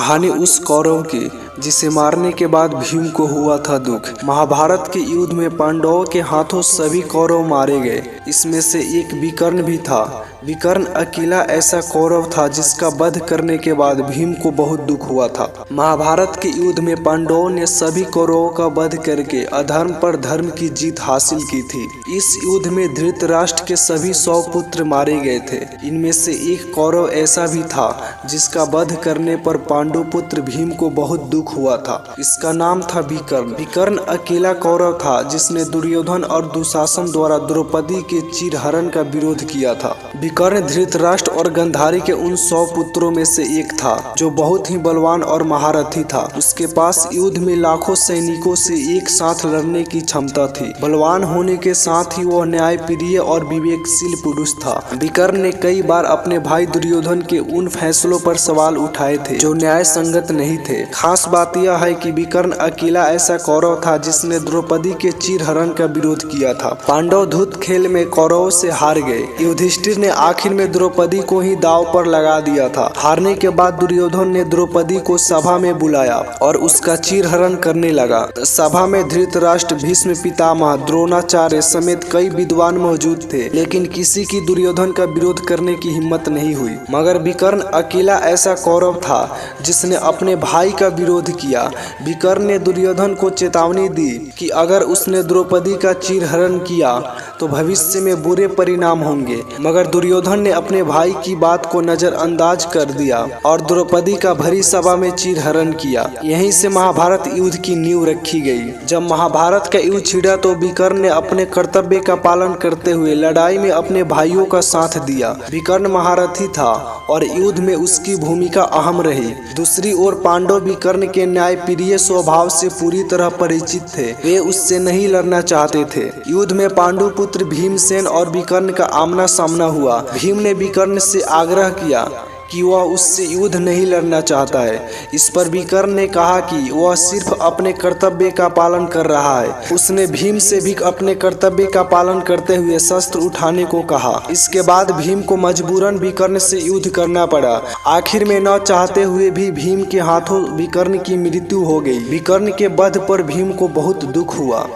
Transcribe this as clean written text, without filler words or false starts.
कहानी उस कौरव की जिसे मारने के बाद भीम को हुआ था दुख। महाभारत के युद्ध में पांडवों के हाथों सभी कौरव मारे गए। इसमें से एक विकर्ण भी था। विकर्ण अकेला ऐसा कौरव था जिसका वध करने के बाद भीम को बहुत दुख हुआ था। महाभारत के युद्ध में पांडवों ने सभी कौरवों का वध करके अधर्म पर धर्म की जीत हासिल की थी। इस युद्ध में धृतराष्ट्र के सभी 100 पुत्र मारे गए थे। इनमें से एक कौरव ऐसा भी था जिसका वध करने पर पांडु पुत्र भीम को बहुत दुख हुआ था। इसका नाम था विकर्ण। विकर्ण अकेला कौरव था जिसने दुर्योधन और दुशासन द्वारा द्रौपदी के चीरहरण का विरोध किया था। विकर्ण धृतराष्ट्र और गांधारी के उन 100 पुत्रों में से एक था जो बहुत ही बलवान और महारथी था। उसके पास युद्ध में लाखों सैनिकों से एक साथ लड़ने की क्षमता थी। बलवान होने के साथ ही वह न्यायप्रिय और विवेकशील पुरुष था। विकर्ण ने कई बार अपने भाई दुर्योधन के उन फैसलों पर सवाल उठाए थे जो न्याय संगत नहीं थे। खास बात यह है कि विकर्ण अकेला ऐसा कौरव था जिसने द्रौपदी के चीरहरण का विरोध किया था। पांडव धूत खेल में कौरवों से हार गए। युधिष्ठिर ने आखिर में द्रौपदी को ही दांव पर लगा दिया था। हारने के बाद दुर्योधन ने द्रौपदी को सभा में बुलाया और उसका चीरहरण करने लगा। सभा में धृतराष्ट्र, भीष्म पितामह, द्रोणाचार्य समेत कई विद्वान मौजूद थे, लेकिन किसी की दुर्योधन का विरोध करने की हिम्मत नहीं हुई। मगर विकर्ण अकेला ऐसा कौरव था जिसने अपने भाई का विरोध किया। विकर्ण ने दुर्योधन को चेतावनी दी कि अगर उसने द्रौपदी का चीरहरण किया तो भविष्य में बुरे परिणाम होंगे। मगर दुर्योधन ने अपने भाई की बात को नजरअंदाज कर दिया और द्रौपदी का भरी सभा में चीरहरण किया। यहीं से महाभारत युद्ध की नींव रखी गई। जब महाभारत का युद्ध छिड़ा तो विकर्ण ने अपने कर्तव्य का पालन करते हुए लड़ाई में अपने भाइयों का साथ दिया। विकर्ण महारथी था और युद्ध में उसकी भूमिका अहम रही। दूसरी ओर पांडव विकर्ण के न्यायप्रिय स्वभाव से पूरी तरह परिचित थे। वे उससे नहीं लड़ना चाहते थे। युद्ध में पांडु पुत्र भीमसेन और विकर्ण का आमना सामना हुआ। भीम ने विकर्ण से आग्रह किया कि वह उससे युद्ध नहीं लड़ना चाहता है। इस पर विकर्ण ने कहा कि वह सिर्फ अपने कर्तव्य का पालन कर रहा है। उसने भीम से भी अपने कर्तव्य का पालन करते हुए शस्त्र उठाने को कहा। इसके बाद भीम को मजबूरन विकर्ण से युद्ध करना पड़ा। आखिर में न चाहते हुए भी भीम के हाथों विकर्ण की मृत्यु हो गई। विकर्ण के वध पर भीम को बहुत दुख हुआ।